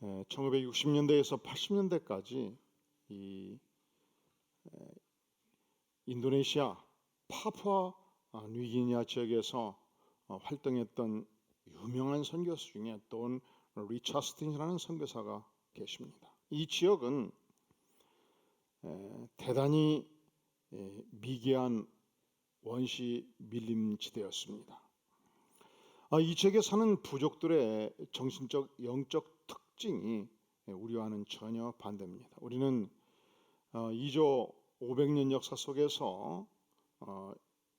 1960년대에서 80년대까지 이 인도네시아 파푸아 뉴기니아 지역에서 활동했던 유명한 선교사 중에 돈 리차스틴이라는 선교사가 계십니다. 이 지역은 대단히 미개한 원시 밀림지대였습니다. 이 지역에 사는 부족들의 정신적 영적 특징이 우리와는 전혀 반대입니다. 우리는 이조 500년 역사 속에서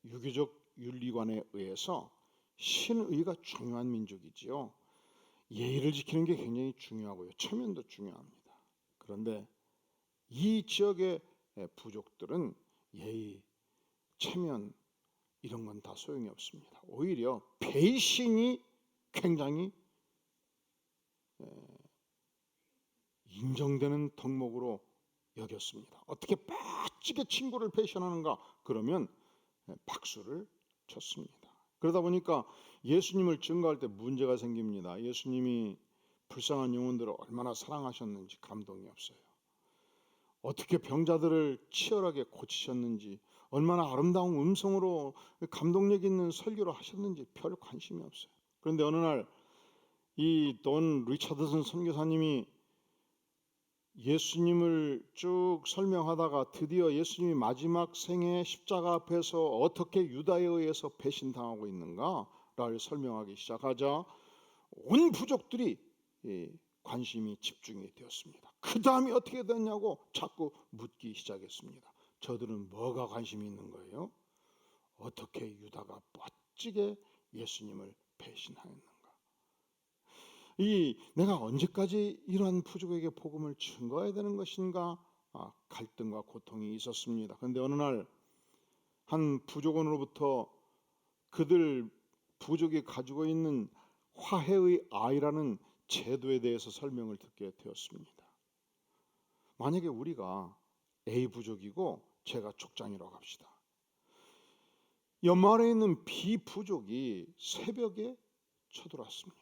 유교적 윤리관에 의해서 신의가 중요한 민족이지요. 예의를 지키는 게 굉장히 중요하고요. 체면도 중요합니다. 그런데 이 지역의 부족들은 예의, 체면 이런 건 다 소용이 없습니다. 오히려 배신이 굉장히 인정되는 덕목으로 여겼습니다. 어떻게 빠지게 친구를 배신하는가? 그러면 박수를 쳤습니다. 그러다 보니까 예수님을 증거할 때 문제가 생깁니다. 예수님이 불쌍한 영혼들을 얼마나 사랑하셨는지 감동이 없어요. 어떻게 병자들을 치열하게 고치셨는지, 얼마나 아름다운 음성으로 감동력 있는 설교를 하셨는지 별 관심이 없어요. 그런데 어느 날 이 돈 리차드슨 선교사님이 예수님을 쭉 설명하다가 드디어 예수님이 마지막 생애 십자가 앞에서 어떻게 유다에 의해서 배신당하고 있는가를 설명하기 시작하자 온 부족들이 관심이 집중이 되었습니다. 그 다음이 어떻게 됐냐고 자꾸 묻기 시작했습니다. 저들은 뭐가 관심이 있는 거예요? 어떻게 유다가 멋지게 예수님을 배신하였는가? 내가 언제까지 이러한 부족에게 복음을 증거해야 되는 것인가? 갈등과 고통이 있었습니다. 그런데 어느 날 한 부족원으로부터 그들 부족이 가지고 있는 화해의 아이라는 제도에 대해서 설명을 듣게 되었습니다. 만약에 우리가 A 부족이고 제가 족장이라고 합시다. 연말에 있는 B 부족이 새벽에 쳐들어왔습니다.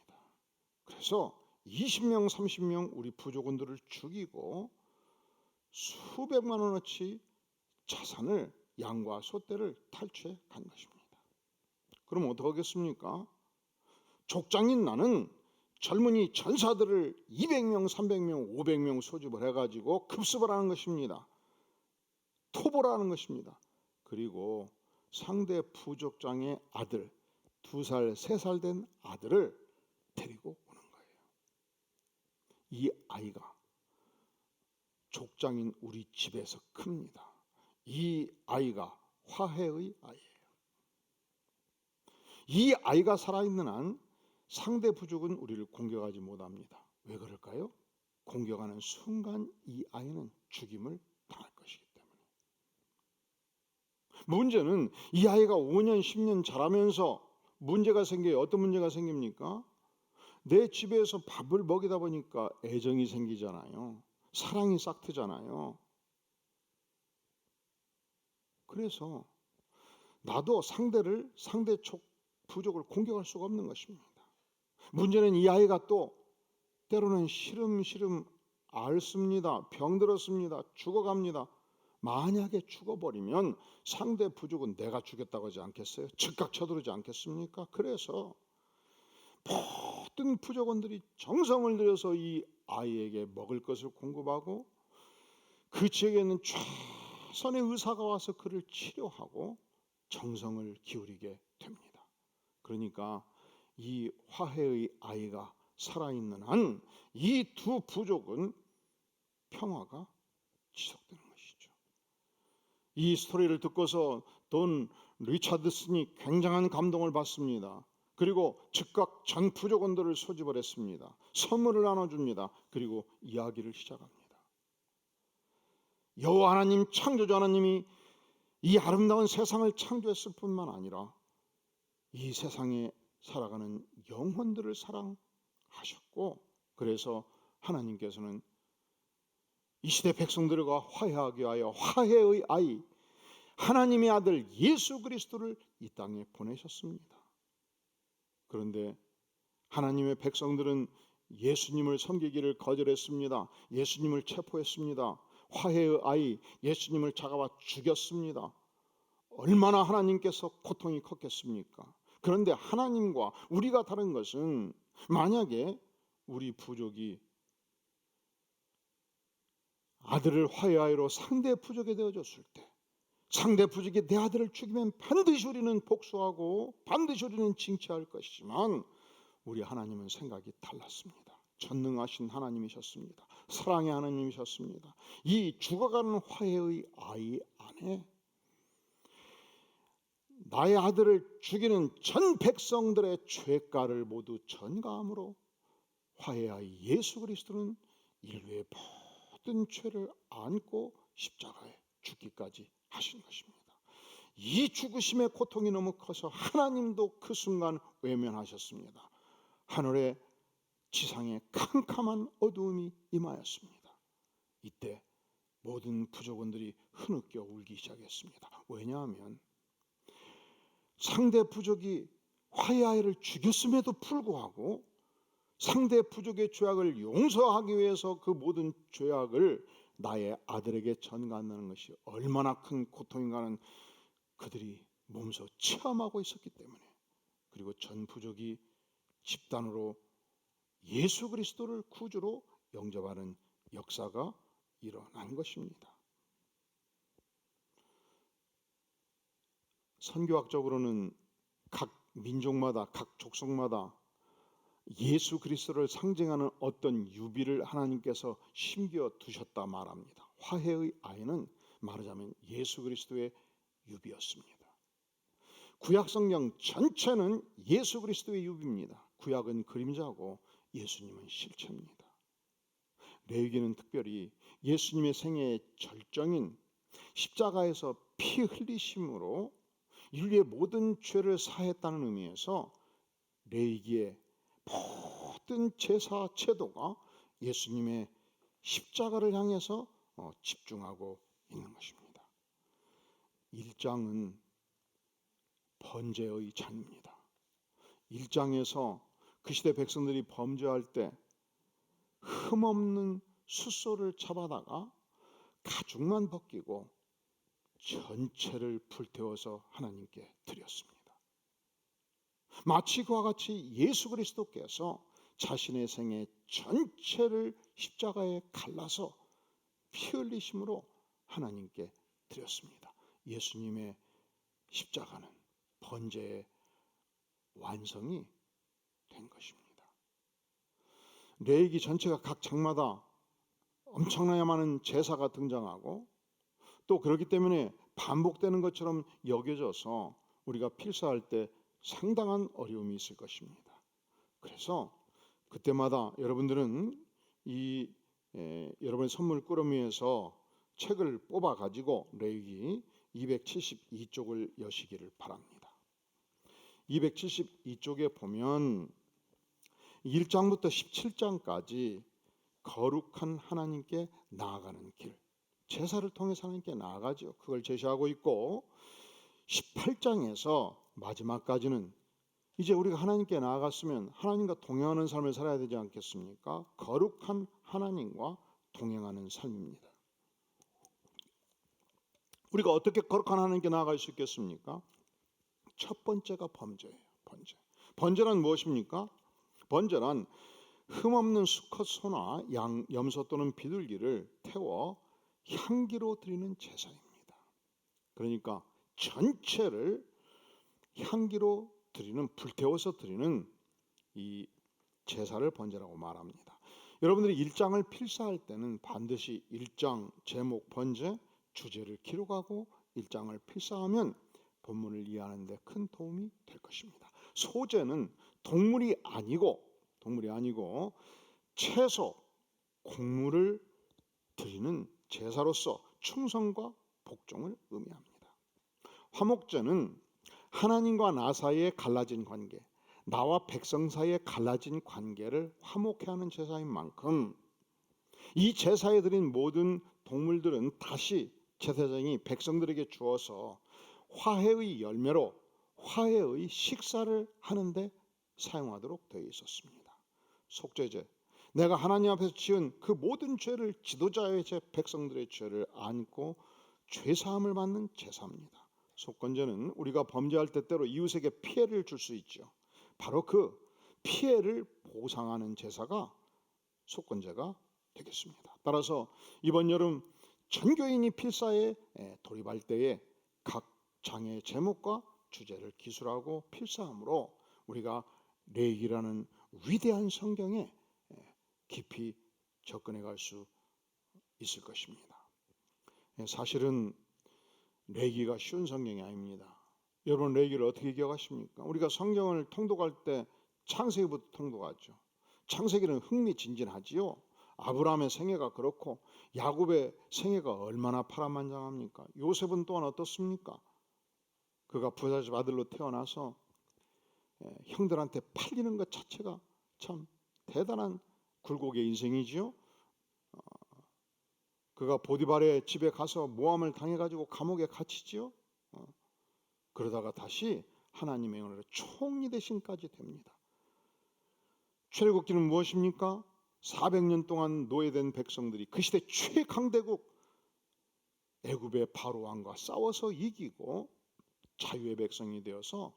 그래서 20명, 30명 우리 부족원들을 죽이고 수백만 원어치 자산을 양과 소떼를 탈취해 간 것입니다. 그럼 어떡하겠습니까? 족장인 나는 젊은이 전사들을 200명, 300명, 500명 소집을 해가지고 급습을 하는 것입니다. 토벌을 하는 것입니다. 그리고 상대 부족장의 아들, 2살, 3살 된 아들을 데리고 오는 거예요. 이 아이가 족장인 우리 집에서 큽니다. 이 아이가 화해의 아이예요. 이 아이가 살아있는 한 상대 부족은 우리를 공격하지 못합니다. 왜 그럴까요? 공격하는 순간 이 아이는 죽임을 당할 것이기 때문에. 문제는 이 아이가 5년, 10년 자라면서 문제가 생겨요. 어떤 문제가 생깁니까? 내 집에서 밥을 먹이다 보니까 애정이 생기잖아요. 사랑이 싹 트잖아요. 그래서 나도 상대 부족을 공격할 수가 없는 것입니다. 문제는 이 아이가 또 때로는 시름시름 앓습니다. 병들었습니다. 죽어갑니다. 만약에 죽어버리면 상대 부족은 내가 죽였다고 하지 않겠어요? 즉각 쳐들어오지 않겠습니까? 그래서 모든 부족원들이 정성을 들여서 이 아이에게 먹을 것을 공급하고 그 지역에 있는 최선의 의사가 와서 그를 치료하고 정성을 기울이게 됩니다. 그러니까 이 화해의 아이가 살아있는 한 이 두 부족은 평화가 지속되는 것이죠. 이 스토리를 듣고서 돈 리차드슨이 굉장한 감동을 받습니다. 그리고 즉각 전 부족원들을 소집을 했습니다. 선물을 나눠줍니다. 그리고 이야기를 시작합니다. 여호와 하나님, 창조주 하나님이 이 아름다운 세상을 창조했을 뿐만 아니라 이 세상에 살아가는 영혼들을 사랑하셨고, 그래서 하나님께서는 이 시대 백성들과 화해하기 위하여 화해의 아이 하나님의 아들 예수 그리스도를 이 땅에 보내셨습니다. 그런데 하나님의 백성들은 예수님을 섬기기를 거절했습니다. 예수님을 체포했습니다. 화해의 아이 예수님을 잡아와 죽였습니다. 얼마나 하나님께서 고통이 컸겠습니까? 그런데 하나님과 우리가 다른 것은, 만약에 우리 부족이 아들을 화해하여로 상대 부족이 되어줬을 때, 상대 부족이 내 아들을 죽이면 반드시 우리는 복수하고 반드시 우리는 징치할 것이지만, 우리 하나님은 생각이 달랐습니다. 전능하신 하나님이셨습니다. 사랑의 하나님이셨습니다. 이 죽어가는 화해의 아이 안에 나의 아들을 죽이는 전 백성들의 죄가를 모두 전가함으로 화해의 예수 그리스도는 인류의 모든 죄를 안고 십자가에 죽기까지 하신 것입니다. 이 죽으심의 고통이 너무 커서 하나님도 그 순간 외면하셨습니다. 하늘에 지상에 캄캄한 어두움이 임하였습니다. 이때 모든 부족원들이 흐느껴 울기 시작했습니다. 왜냐하면 상대 부족이 화해아이를 죽였음에도 불구하고 상대 부족의 죄악을 용서하기 위해서 그 모든 죄악을 나의 아들에게 전가한다는 것이 얼마나 큰 고통인가는 그들이 몸소 체험하고 있었기 때문에, 그리고 전 부족이 집단으로 예수 그리스도를 구주로 영접하는 역사가 일어난 것입니다. 선교학적으로는 각 민족마다, 각 족속마다 예수 그리스도를 상징하는 어떤 유비를 하나님께서 심겨 두셨다 말합니다. 화해의 아이는 말하자면 예수 그리스도의 유비였습니다. 구약 성경 전체는 예수 그리스도의 유비입니다. 구약은 그림자고 예수님은 실체입니다. 레위기는 특별히 예수님의 생애의 절정인 십자가에서 피 흘리심으로 인류의 모든 죄를 사했다는 의미에서 레위기의 모든 제사 제도가 예수님의 십자가를 향해서 집중하고 있는 것입니다. 1장은 번제의 장입니다. 1장에서 그 시대 백성들이 범죄할 때 흠없는 숫소를 잡아다가 가죽만 벗기고 전체를 불태워서 하나님께 드렸습니다. 마치 그와 같이 예수 그리스도께서 자신의 생애 전체를 십자가에 갈라서 피 흘리심으로 하나님께 드렸습니다. 예수님의 십자가는 번제의 완성이 된 것입니다. 레위기 전체가 각 장마다 엄청나게 많은 제사가 등장하고, 또 그렇기 때문에 반복되는 것처럼 여겨져서 우리가 필사할 때 상당한 어려움이 있을 것입니다. 그래서 그때마다 여러분들은 여러분의 선물 꾸러미에서 책을 뽑아 가지고 레위기 272쪽을 여시기를 바랍니다. 272쪽에 보면 1장부터 17장까지 거룩한 하나님께 나아가는 길, 제사를 통해서 하나님께 나아가죠. 그걸 제시하고 있고, 18장에서 마지막까지는 이제 우리가 하나님께 나아갔으면 하나님과 동행하는 삶을 살아야 되지 않겠습니까? 거룩한 하나님과 동행하는 삶입니다. 우리가 어떻게 거룩한 하나님께 나아갈 수 있겠습니까? 첫 번째가 번제예요. 번제란 무엇입니까? 번제란 흠없는 수컷 소나 양, 염소 또는 비둘기를 태워 향기로 드리는 제사입니다. 그러니까 전체를 향기로 드리는, 불태워서 드리는 이 제사를 번제라고 말합니다. 여러분들이 1장을 필사할 때는 반드시 1장 제목 번제 주제를 기록하고 1장을 필사하면 본문을 이해하는 데 큰 도움이 될 것입니다. 소제는 동물이 아니고 채소, 곡물을 드리는 제사로서 충성과 복종을 의미합니다. 화목제는 하나님과 나 사이에 갈라진 관계, 나와 백성 사이에 갈라진 관계를 화목해 하는 제사인 만큼, 이 제사에 드린 모든 동물들은 다시 제사장이 백성들에게 주어서 화해의 열매로 화해의 식사를 하는데 사용하도록 되어 있었습니다. 속죄제, 내가 하나님 앞에서 지은 그 모든 죄를, 지도자의 죄, 백성들의 죄를 안고 죄사함을 받는 제사입니다. 속건제는 우리가 범죄할 때 때로 이웃에게 피해를 줄 수 있죠. 바로 그 피해를 보상하는 제사가 속건제가 되겠습니다. 따라서 이번 여름 전교인이 필사에 돌입할 때에 각 장의 제목과 주제를 기술하고 필사함으로 우리가 레위기라는 위대한 성경에 깊이 접근해 갈 수 있을 것입니다. 사실은 레위기가 쉬운 성경이 아닙니다. 여러분, 레위기를 어떻게 기억하십니까? 우리가 성경을 통독할 때 창세기부터 통독하죠. 창세기는 흥미진진하지요. 아브라함의 생애가 그렇고 야곱의 생애가 얼마나 파란만장합니까? 요셉은 또한 어떻습니까? 그가 부잣집 아들로 태어나서 형들한테 팔리는 것 자체가 참 대단한 굴곡의 인생이지요. 그가 보디발의 집에 가서 모함을 당해가지고 감옥에 갇히지요. 그러다가 다시 하나님의 은혜로 총리 대신까지 됩니다. 출애굽기는 무엇입니까? 400년 동안 노예된 백성들이 그 시대 최강대국 애굽의 바로 왕과 싸워서 이기고 자유의 백성이 되어서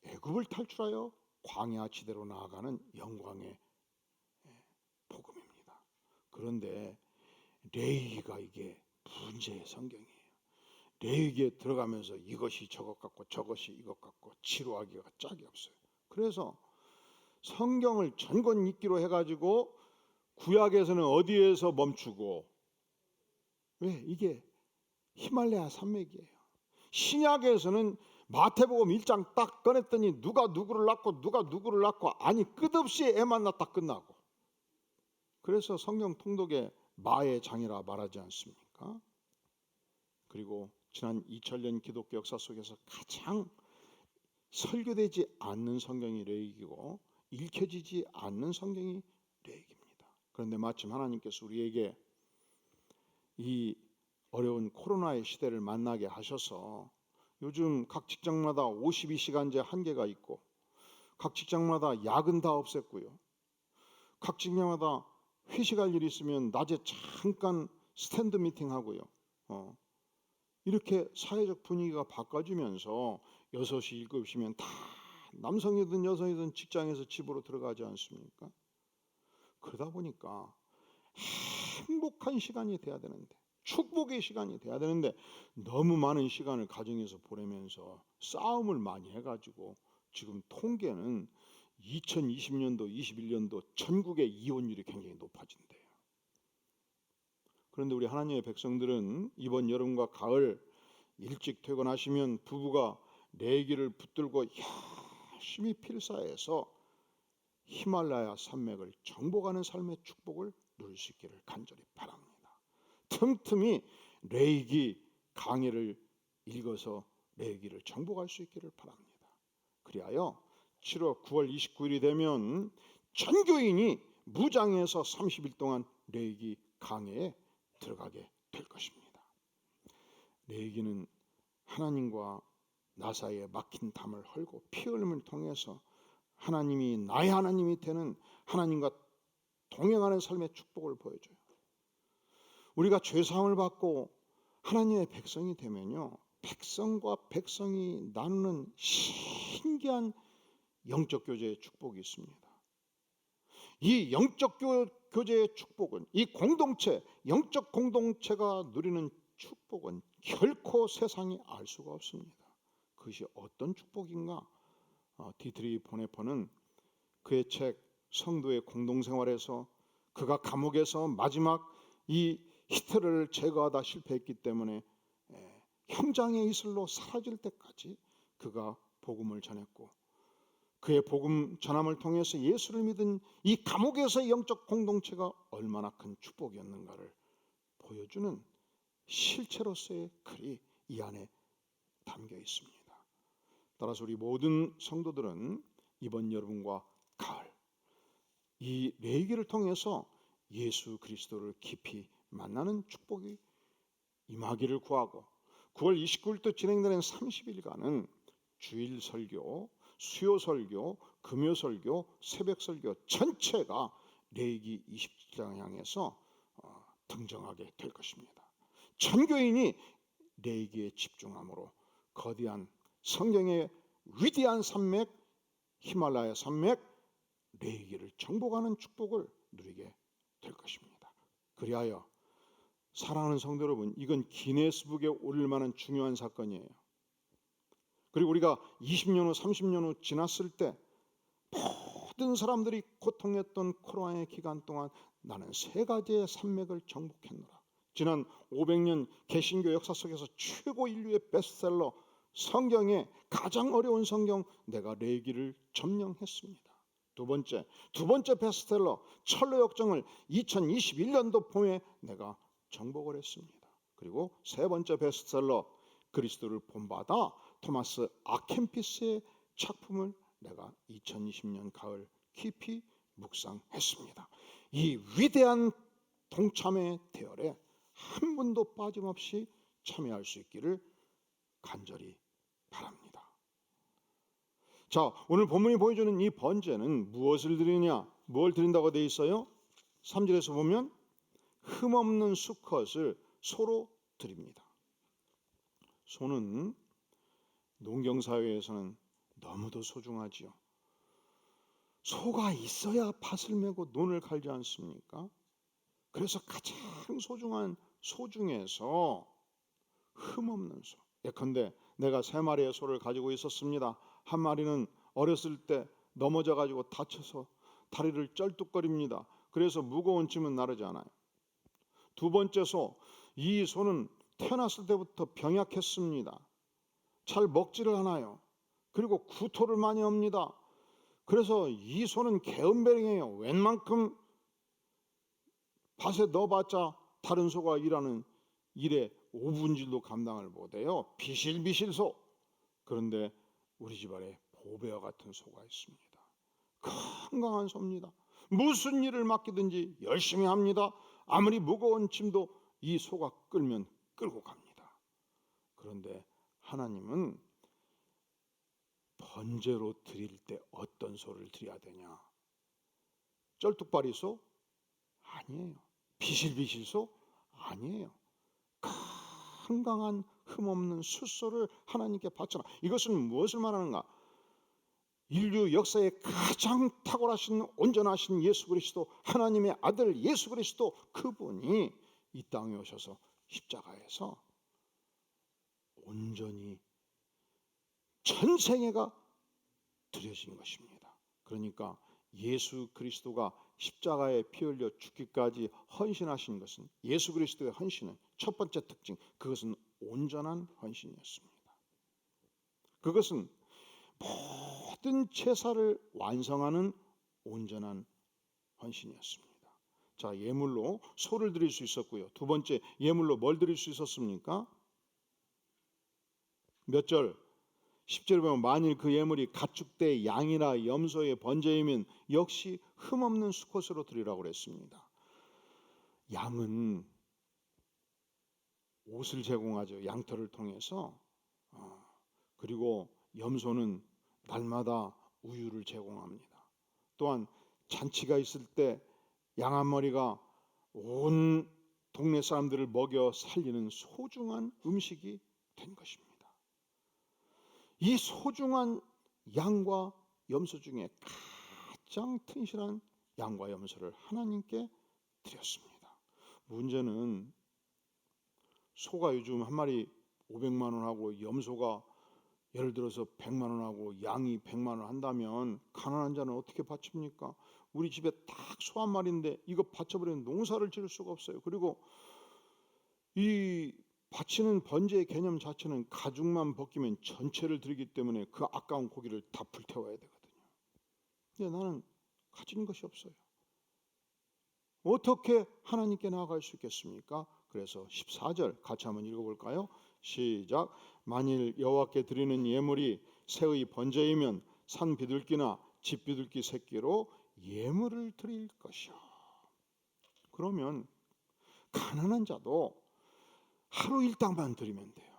애굽을 탈출하여 광야 지대로 나아가는 영광의 복음입니다. 그런데 레위기가 이게 문제의 성경이에요. 레위기에 들어가면서 이것이 저것 같고 저것이 이것 같고 지루하기가 짝이 없어요. 그래서 성경을 전권 읽기로 해가지고 구약에서는 어디에서 멈추고, 왜? 이게 히말라야 산맥이에요. 신약에서는 마태복음 1장 딱 꺼냈더니 누가 누구를 낳고 누가 누구를 낳고, 아니 끝없이 애만 낳다 끝나고. 그래서 성경 통독의 마의 장이라 말하지 않습니까? 그리고 지난 2000년 기독교 역사 속에서 가장 설교되지 않는 성경이 레위기고 읽혀지지 않는 성경이 레위기입니다. 그런데 마침 하나님께서 우리에게 이 어려운 코로나의 시대를 만나게 하셔서 요즘 각 직장마다 52시간제 한계가 있고 각 직장마다 야근 다 없앴고요. 각 직장마다 회식할 일이 있으면 낮에 잠깐 스탠드 미팅 하고요. 이렇게 사회적 분위기가 바꿔지면서 6시, 7시면 다 남성이든 여성이든 직장에서 집으로 들어가지 않습니까? 그러다 보니까 행복한 시간이 돼야 되는데, 축복의 시간이 돼야 되는데 너무 많은 시간을 가정에서 보내면서 싸움을 많이 해가지고 지금 통계는 2020년도, 21년도 전국의 이혼율이 굉장히 높아진대요. 그런데 우리 하나님의 백성들은 이번 여름과 가을 일찍 퇴근하시면 부부가 레위기를 붙들고 열심히 필사해서 히말라야 산맥을 정복하는 삶의 축복을 누릴 수 있기를 간절히 바랍니다. 틈틈이 레위기 강해를 읽어서 레위기를 정복할 수 있기를 바랍니다. 그리하여 9월 29일이 되면 전교인이 무장해서 30일 동안 레위기 강해에 들어가게 될 것입니다. 레위기는 하나님과 나 사이에 막힌 담을 헐고 피 흘림을 통해서 하나님이 나의 하나님이 되는, 하나님과 동행하는 삶의 축복을 보여줘요. 우리가 죄사함을 받고 하나님의 백성이 되면요, 백성과 백성이 나누는 신기한 영적 교제의 축복이 있습니다. 이 영적 교제의 축복은, 이 공동체, 영적 공동체가 누리는 축복은 결코 세상이 알 수가 없습니다. 그것이 어떤 축복인가? 디트리 보네퍼는 그의 책 성도의 공동생활에서 그가 감옥에서 마지막 이 히틀러를 제거하다 실패했기 때문에 형장의 이슬로 사라질 때까지 그가 복음을 전했고, 그의 복음 전함을 통해서 예수를 믿은 이 감옥에서의 영적 공동체가 얼마나 큰 축복이었는가를 보여주는 실체로서의 글이 이 안에 담겨 있습니다. 따라서 우리 모든 성도들은 이번 여름과 가을 이 레위기를 통해서 예수 그리스도를 깊이 만나는 축복이 임하기를 구하고, 9월 29일부터 진행되는 30일간은 주일 설교, 수요 설교, 금요 설교, 새벽 설교 전체가 레위기 20장 향해서 등장하게 될 것입니다. 천교인이 레위기에 집중함으로 거대한 성경의 위대한 산맥, 히말라야 산맥, 레위기를 정복하는 축복을 누리게 될 것입니다. 그리하여 사랑하는 성도 여러분, 이건 기네스북에 오를 만한 중요한 사건이에요. 그리고 우리가 20년 후, 30년 후 지났을 때 모든 사람들이 고통했던 코로나의 기간 동안 나는 3가지의 산맥을 정복했노라. 지난 500년 개신교 역사 속에서 최고 인류의 베스트셀러, 성경의 가장 어려운 성경, 내가 레위기를 점령했습니다. 두 번째 베스트셀러 철로역정을 2021년도 봄에 내가 정복을 했습니다. 그리고 세 번째 베스트셀러 그리스도를 본받아 토마스 아켄피스의 작품을 내가 2020년 가을 깊이 묵상했습니다. 이 위대한 동참의 대열에 한 분도 빠짐없이 참여할 수 있기를 간절히 바랍니다. 자, 오늘 본문이 보여주는 이 번제는 무엇을 드리냐? 뭘 드린다고 되어 있어요? 3절에서 보면 흠없는 수컷을 소로 드립니다. 소는 농경사회에서는 너무도 소중하지요. 소가 있어야 밭을 메고 논을 갈지 않습니까? 그래서 가장 소중한 소 중에서 흠없는 소. 예컨대 내가 3마리의 소를 가지고 있었습니다. 한 마리는 어렸을 때 넘어져 가지고 다쳐서 다리를 쩔뚝거립니다. 그래서 무거운 짐은 나르지 않아요. 두 번째 소, 이 소는 태어났을 때부터 병약했습니다. 잘 먹지를 않아요. 그리고 구토를 많이 합니다. 그래서 이 소는 개은배령이에요. 웬만큼 밭에 넣어봤자 다른 소가 일하는 일에 5분질도 감당을 못해요. 비실비실 소. 그런데 우리 집안에 보배와 같은 소가 있습니다. 건강한 소입니다. 무슨 일을 맡기든지 열심히 합니다. 아무리 무거운 짐도 이 소가 끌면 끌고 갑니다. 그런데 하나님은 번제로 드릴 때 어떤 소를 드려야 되냐? 쩔뚝발이 소? 아니에요. 비실비실 소? 아니에요. 건강한 흠없는 숫소를 하나님께 바쳐라. 이것은 무엇을 말하는가? 인류 역사에 가장 탁월하신 온전하신 예수 그리스도, 하나님의 아들 예수 그리스도, 그분이 이 땅에 오셔서 십자가에서 온전히 전생애가 드려진 것입니다. 그러니까 예수 그리스도가 십자가에 피 흘려 죽기까지 헌신하신 것은, 예수 그리스도의 헌신은 첫 번째 특징, 그것은 온전한 헌신이었습니다. 그것은 모든 제사를 완성하는 온전한 헌신이었습니다. 자, 예물로 소를 드릴 수 있었고요. 두 번째, 예물로 뭘 드릴 수 있었습니까? 몇 절? 10절에 보면 만일 그 예물이 가축대 양이나 염소의 번제이면 역시 흠없는 수컷으로 드리라고 그랬습니다. 양은 옷을 제공하죠. 양털을 통해서. 그리고 염소는 날마다 우유를 제공합니다. 또한 잔치가 있을 때 양 한 마리가 온 동네 사람들을 먹여 살리는 소중한 음식이 된 것입니다. 이 소중한 양과 염소 중에 가장 튼실한 양과 염소를 하나님께 드렸습니다. 문제는 소가 요즘 한 마리 500만 원하고 염소가 예를 들어서 100만 원하고 양이 100만 원 한다면 가난한 자는 어떻게 바칩니까? 우리 집에 딱 소 한 마리인데 이거 바쳐버리면 농사를 지을 수가 없어요. 그리고 이 바치는 번제의 개념 자체는 가죽만 벗기면 전체를 드리기 때문에 그 아까운 고기를 다 불태워야 되거든요. 근데 나는 가진 것이 없어요. 어떻게 하나님께 나아갈 수 있겠습니까? 그래서 14절 같이 한번 읽어볼까요? 시작. 만일 여호와께 드리는 예물이 새의 번제이면 산 비둘기나 집 비둘기 새끼로 예물을 드릴 것이요. 그러면 가난한 자도 하루 일당만 드리면 돼요.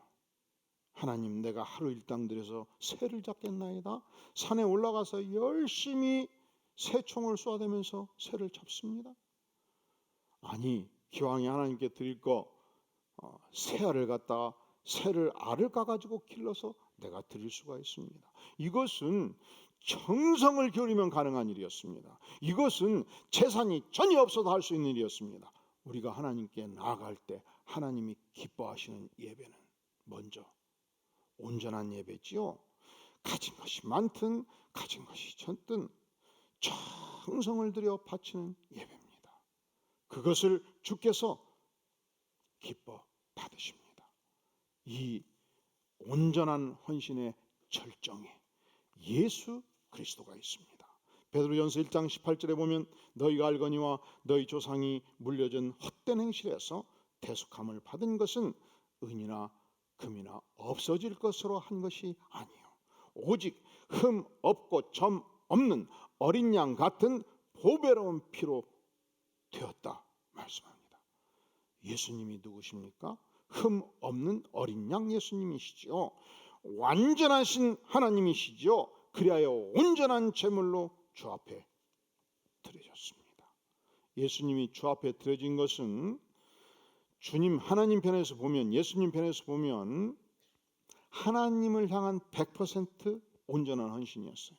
하나님, 내가 하루 일당 드려서 새를 잡겠나이다. 산에 올라가서 열심히 새총을 쏘아대면서 새를 잡습니다. 아니, 기왕에 하나님께 드릴 거 새알을 갖다가 새를 알을 까가지고 길러서 내가 드릴 수가 있습니다. 이것은 정성을 기울이면 가능한 일이었습니다. 이것은 재산이 전혀 없어도 할 수 있는 일이었습니다. 우리가 하나님께 나아갈 때 하나님이 기뻐하시는 예배는 먼저 온전한 예배지요. 가진 것이 많든 가진 것이 적든 정성을 들여 바치는 예배입니다. 그것을 주께서 기뻐 받으십니다. 이 온전한 헌신의 절정에 예수 그리스도가 있습니다. 베드로전서 1장 18절에 보면 너희가 알거니와 너희 조상이 물려준 헛된 행실에서 대속함을 받은 것은 은이나 금이나 없어질 것으로 한 것이 아니요 오직 흠 없고 점 없는 어린 양 같은 보배로운 피로 되었다 말씀합니다. 예수님이 누구십니까? 흠 없는 어린 양 예수님이시죠. 완전하신 하나님이시죠. 그리하여 온전한 제물로 주 앞에 드려졌습니다. 예수님이 주 앞에 드려진 것은 주님 하나님 편에서 보면, 예수님 편에서 보면 하나님을 향한 100% 온전한 헌신이었어요.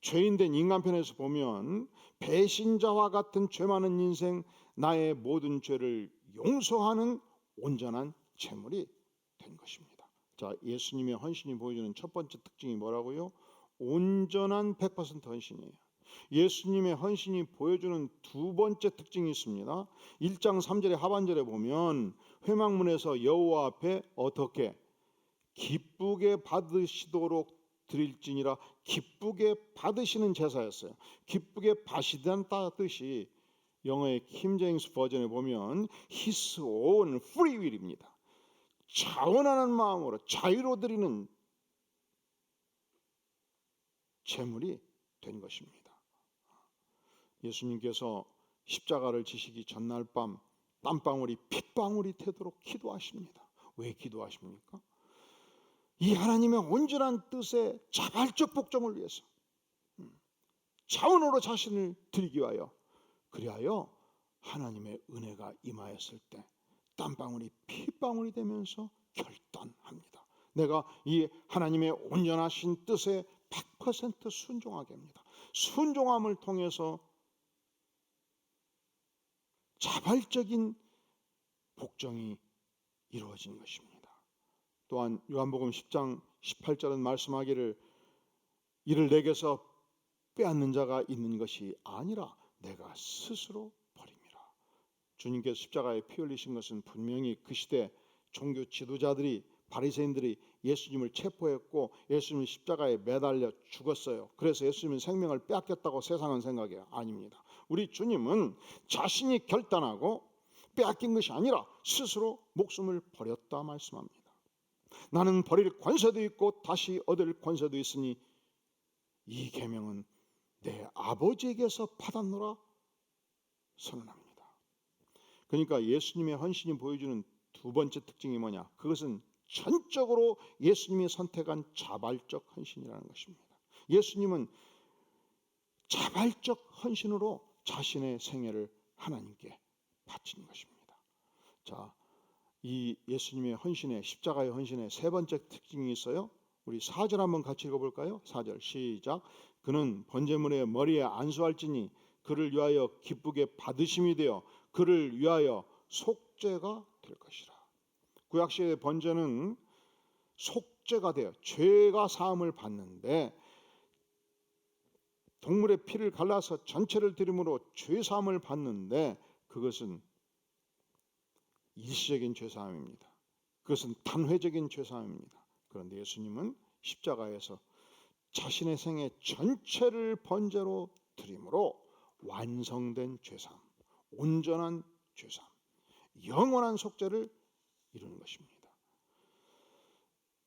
죄인된 인간 편에서 보면 배신자와 같은 죄 많은 인생, 나의 모든 죄를 용서하는 온전한 제물이 된 것입니다. 자, 예수님의 헌신이 보여주는 첫 번째 특징이 뭐라고요? 온전한 100% 헌신이에요. 예수님의 헌신이 보여주는 두 번째 특징이 있습니다. 1장 3절의 하반절에 보면 회막문에서 여호와 앞에 어떻게 기쁘게 받으시도록 드릴지니라, 기쁘게 받으시는 제사였어요. 기쁘게 받으시다는 뜻이 영어의 킹제임스 버전에 보면 His own free will입니다. 자원하는 마음으로 자유로 드리는 제물이 된 것입니다. 예수님께서 십자가를 지시기 전날 밤 땀방울이 핏방울이 되도록 기도하십니다. 왜 기도하십니까? 이 하나님의 온전한 뜻의 자발적 복종을 위해서, 자원으로 자신을 드리기 위하여, 그리하여 하나님의 은혜가 임하였을 때 땀방울이 핏방울이 되면서 결단합니다. 내가 이 하나님의 온전하신 뜻에 100% 순종하게 합니다. 순종함을 통해서 자발적인 복종이 이루어진 것입니다. 또한 요한복음 10장 18절은 말씀하기를 이를 내게서 빼앗는 자가 있는 것이 아니라 내가 스스로 버림이라. 주님께서 십자가에 피 흘리신 것은 분명히 그 시대 종교 지도자들이, 바리새인들이 예수님을 체포했고 예수님이 십자가에 매달려 죽었어요. 그래서 예수님은 생명을 빼앗겼다고 세상은 생각해요. 아닙니다. 우리 주님은 자신이 결단하고 빼앗긴 것이 아니라 스스로 목숨을 버렸다 말씀합니다. 나는 버릴 권세도 있고 다시 얻을 권세도 있으니 이 계명은 내 아버지에게서 받았노라 선언합니다. 그러니까 예수님의 헌신이 보여주는 두 번째 특징이 뭐냐? 그것은 전적으로 예수님이 선택한 자발적 헌신이라는 것입니다. 예수님은 자발적 헌신으로 자신의 생애를 하나님께 바친 것입니다. 자, 이 예수님의 헌신의, 십자가의 헌신의 세 번째 특징이 있어요. 우리 4절 한번 같이 읽어볼까요? 4절 시작. 그는 번제물의 머리에 안수할지니 그를 위하여 기쁘게 받으심이 되어 그를 위하여 속죄가 될 것이라. 구약시대의 번제는 속죄가 되어 죄가 사함을 받는데, 동물의 피를 갈라서 전체를 드림으로 죄 사함을 받는데 그것은 일시적인 죄 사함입니다. 그것은 단회적인 죄 사함입니다. 그런데 예수님은 십자가에서 자신의 생애 전체를 번제로 드림으로 완성된 죄 사함, 온전한 죄 사함, 영원한 속죄를 이루는 것입니다.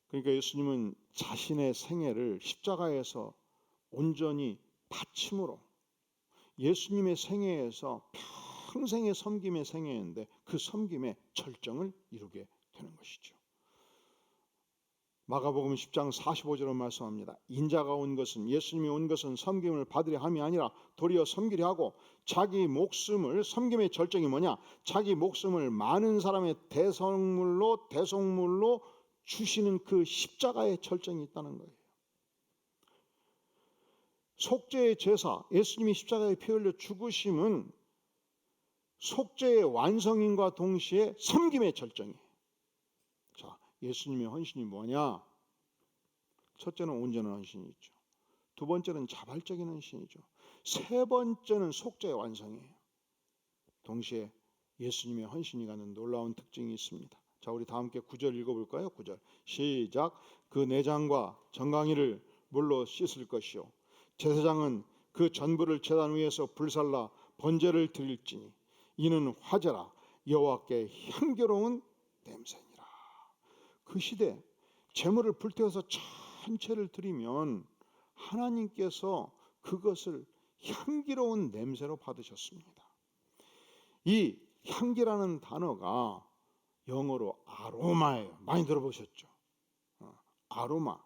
그러니까 예수님은 자신의 생애를 십자가에서 온전히 바침으로, 예수님의 생애에서 평생의 섬김의 생애인데 그 섬김의 절정을 이루게 되는 것이죠. 마가복음 10장 45절로 말씀합니다. 인자가 온 것은, 예수님이 온 것은 섬김을 받으려 함이 아니라 도리어 섬기려 하고 자기 목숨을, 섬김의 절정이 뭐냐? 자기 목숨을 많은 사람의 대속물로 주시는 그 십자가의 절정이 있다는 거예요. 속죄의 제사, 예수님이 십자가에 피 흘려 죽으심은 속죄의 완성임과 동시에 섬김의 절정이에요. 자, 예수님의 헌신이 뭐냐? 첫째는 온전한 헌신이 있죠. 두 번째는 자발적인 헌신이죠. 세 번째는 속죄의 완성이에요. 동시에 예수님의 헌신이 갖는 놀라운 특징이 있습니다. 자, 우리 다 함께 9절 읽어볼까요? 9절 시작. 그 내장과 정강이를 물로 씻을 것이요 제사장은 그 전부를 제단 위에서 불살라 번제를 드릴지니 이는 화제라 여호와께 향기로운 냄새니라. 그 시대 제물을 불태워서 전체를 드리면 하나님께서 그것을 향기로운 냄새로 받으셨습니다. 이 향기라는 단어가 영어로 아로마예요. 많이 들어보셨죠? 아로마.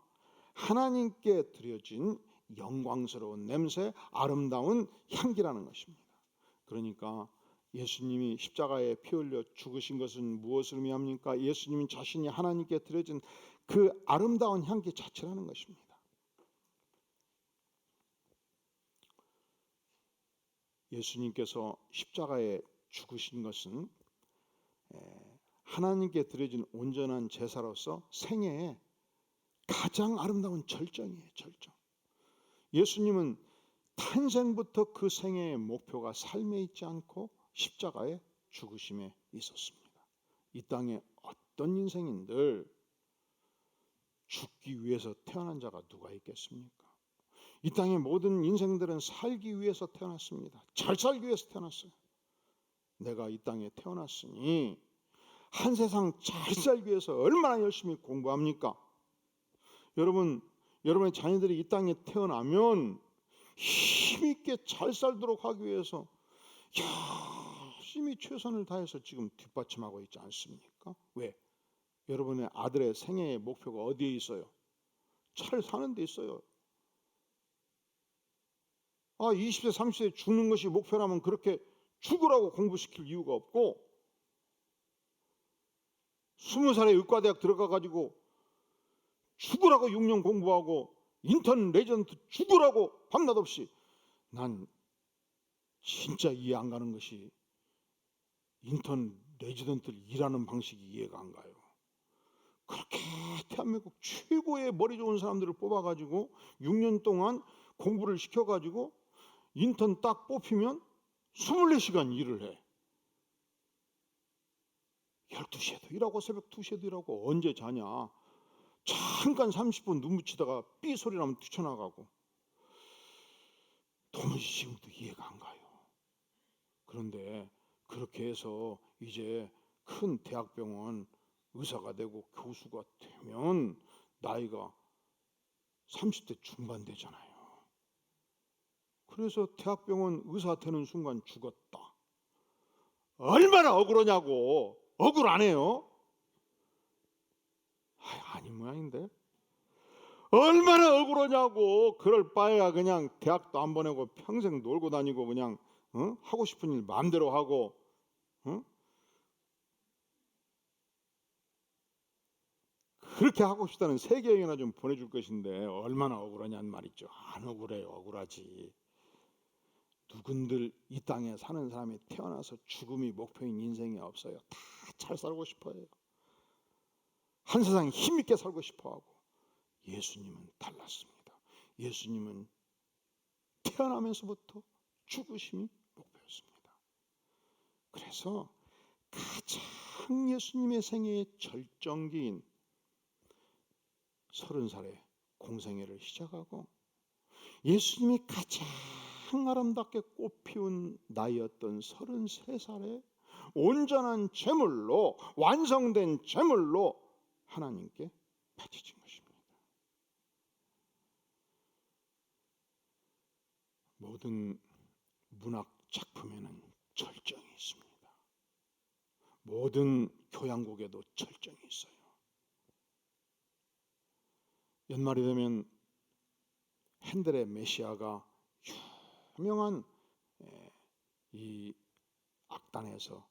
하나님께 드려진 영광스러운 냄새, 아름다운 향기라는 것입니다. 그러니까 예수님이 십자가에 피 흘려 죽으신 것은 무엇을 의미합니까? 예수님이 자신이 하나님께 드려진 그 아름다운 향기 자체라는 것입니다. 예수님께서 십자가에 죽으신 것은 하나님께 드려진 온전한 제사로서 생애의 가장 아름다운 절정이에요. 절정. 예수님은 탄생부터 그 생애의 목표가 삶에 있지 않고 십자가의 죽으심에 있었습니다. 이 땅에 어떤 인생인들 죽기 위해서 태어난 자가 누가 있겠습니까? 이 땅의 모든 인생들은 살기 위해서 태어났습니다. 잘 살기 위해서 태어났어요. 내가 이 땅에 태어났으니 한 세상 잘 살기 위해서 얼마나 열심히 공부합니까? 여러분의 자녀들이 이 땅에 태어나면 힘있게 잘 살도록 하기 위해서 열심히 최선을 다해서 지금 뒷받침하고 있지 않습니까? 왜? 여러분의 아들의 생애의 목표가 어디에 있어요? 잘 사는 데 있어요. 20세 30세 죽는 것이 목표라면 그렇게 죽으라고 공부시킬 이유가 없고 20살에 의과대학 들어가가지고 죽으라고 6년 공부하고 인턴 레지던트 죽으라고 밤낮 없이, 난 진짜 이해 안 가는 것이 인턴 레지던트를 일하는 방식이 이해가 안 가요. 그렇게 대한민국 최고의 머리 좋은 사람들을 뽑아가지고 6년 동안 공부를 시켜가지고 인턴 딱 뽑히면 24시간 일을 해. 12시에도 일하고 새벽 2시에도 일하고 언제 자냐. 잠깐 30분 눈 붙이다가 삐 소리 나면 뛰쳐나가고. 도무지 지금도 이해가 안 가요. 그런데 그렇게 해서 이제 큰 대학병원 의사가 되고 교수가 되면 나이가 30대 중반 되잖아요. 그래서 대학병원 의사 되는 순간 죽었다. 얼마나 억울하냐고. 억울 안 해요? 아닌 모양인데. 얼마나 억울하냐고. 그럴 바에야 그냥 대학도 안 보내고 평생 놀고 다니고 그냥 하고 싶은 일 마음대로 하고 그렇게 하고 싶다는 세계여행이나 좀 보내줄 것인데 얼마나 억울하냐는 말이죠. 안 억울해요. 억울하지. 누군들 이 땅에 사는 사람이 태어나서 죽음이 목표인 인생이 없어요. 다 잘 살고 싶어요. 한 세상 힘있게 살고 싶어하고. 예수님은 달랐습니다. 예수님은 태어나면서부터 죽으심이 목표였습니다. 그래서 가장 예수님의 생애의 절정기인 30살에 공생애를 시작하고 예수님이 가장 아름답게 꽃피운 나이였던 33살에 온전한 제물로, 완성된 제물로 하나님께 바쳐진 것입니다. 모든 문학 작품에는 절정이 있습니다. 모든 교향곡에도 절정이 있어요. 연말이 되면 핸델의 메시아가 유명한 이 악단에서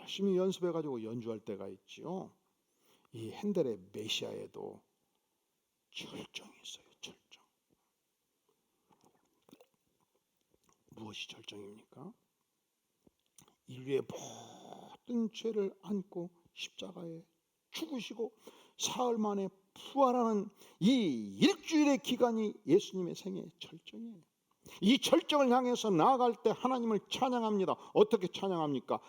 열심히 연습해가지고 연주할 때가 있지요. 이 핸델의 메시아에도 절정이 있어요. 절정. 무엇이 절정입니까? 인류의 모든 죄를 안고 십자가에 죽으시고 사흘 만에 부활하는 이 일주일의 기간이 예수님의 생애의 절정이에요. 이 절정을 향해서 나아갈 때 하나님을 찬양합니다. 어떻게 찬양합니까?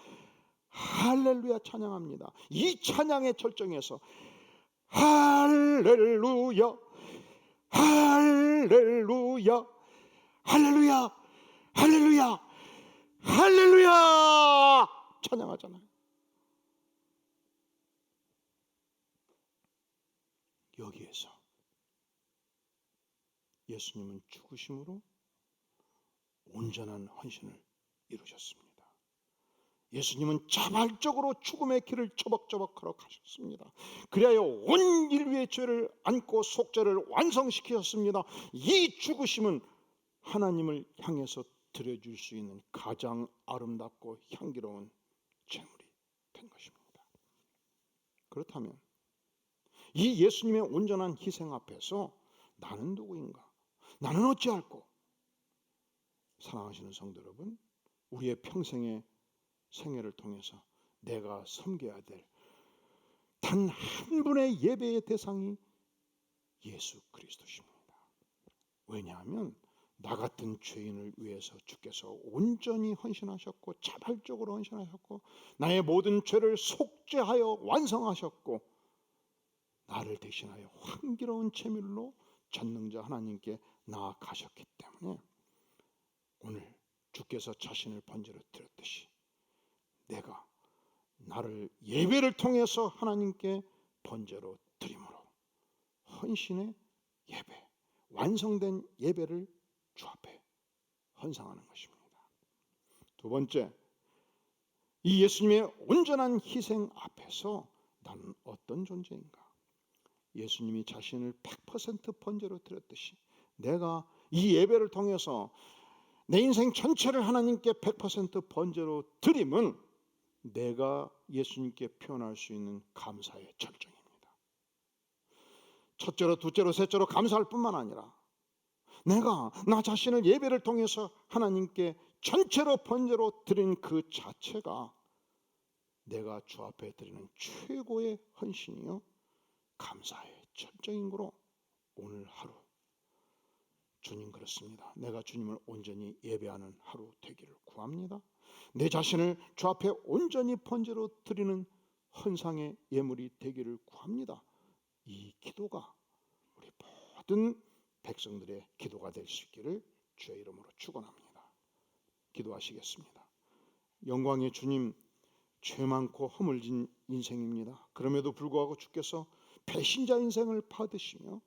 할렐루야 찬양합니다. 이 찬양의 절정에서 할렐루야 할렐루야 할렐루야 할렐루야 할렐루야 찬양하잖아요. 여기에서 예수님은 죽으심으로 온전한 헌신을 이루셨습니다. 예수님은 자발적으로 죽음의 길을 처벅처벅 걸어가셨습니다. 그리하여 온 인류의 죄를 안고 속죄를 완성시키셨습니다. 이 죽으심은 하나님을 향해서 드려줄 수 있는 가장 아름답고 향기로운 제물이 된 것입니다. 그렇다면 이 예수님의 온전한 희생 앞에서 나는 누구인가? 나는 어찌할꼬? 사랑하시는 성도 여러분, 우리의 평생의 생애를 통해서 내가 섬겨야 될 단 한 분의 예배의 대상이 예수 그리스도십니다. 왜냐하면 나 같은 죄인을 위해서 주께서 온전히 헌신하셨고 자발적으로 헌신하셨고 나의 모든 죄를 속죄하여 완성하셨고 나를 대신하여 향기로운 제물로 전능자 하나님께 나아가셨기 때문에 오늘 주께서 자신을 번제로 드렸듯이 내가 나를 예배를 통해서 하나님께 번제로 드림으로 헌신의 예배, 완성된 예배를 주 앞에 헌상하는 것입니다. 두 번째, 이 예수님의 온전한 희생 앞에서 나는 어떤 존재인가? 예수님이 자신을 100% 번제로 드렸듯이 내가 이 예배를 통해서 내 인생 전체를 하나님께 100% 번제로 드림은 내가 예수님께 표현할 수 있는 감사의 절정입니다. 첫째로, 둘째로, 셋째로 감사할 뿐만 아니라 내가 나 자신을 예배를 통해서 하나님께 전체로 번제로 드린 그 자체가 내가 주 앞에 드리는 최고의 헌신이요 감사의 절정인 거로 오늘 하루 주님 그렇습니다. 내가 주님을 온전히 예배하는 하루 되기를 구합니다. 내 자신을 주 앞에 온전히 번제로 드리는 헌상의 예물이 되기를 구합니다. 이 기도가 우리 모든 백성들의 기도가 될 수 있기를 주의 이름으로 축원합니다. 기도하시겠습니다. 영광의 주님, 죄 많고 허물진 인생입니다. 그럼에도 불구하고 주께서 배신자 인생을 받으시며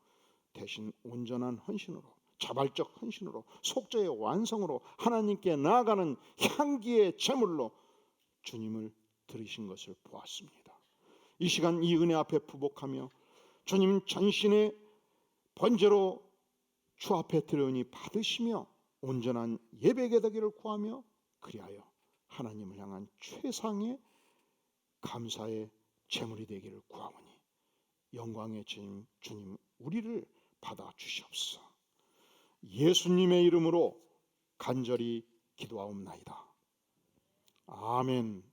대신 온전한 헌신으로 자발적 헌신으로 속죄의 완성으로 하나님께 나아가는 향기의 제물로 주님을 드리신 것을 보았습니다. 이 시간 이 은혜 앞에 부복하며 주님 전신의 번제로 주 앞에 드려오니 받으시며 온전한 예배가 되기를 구하며 그리하여 하나님을 향한 최상의 감사의 제물이 되기를 구하오니 영광의 주님 우리를 받아 주시옵소서. 예수님의 이름으로 간절히 기도하옵나이다. 아멘.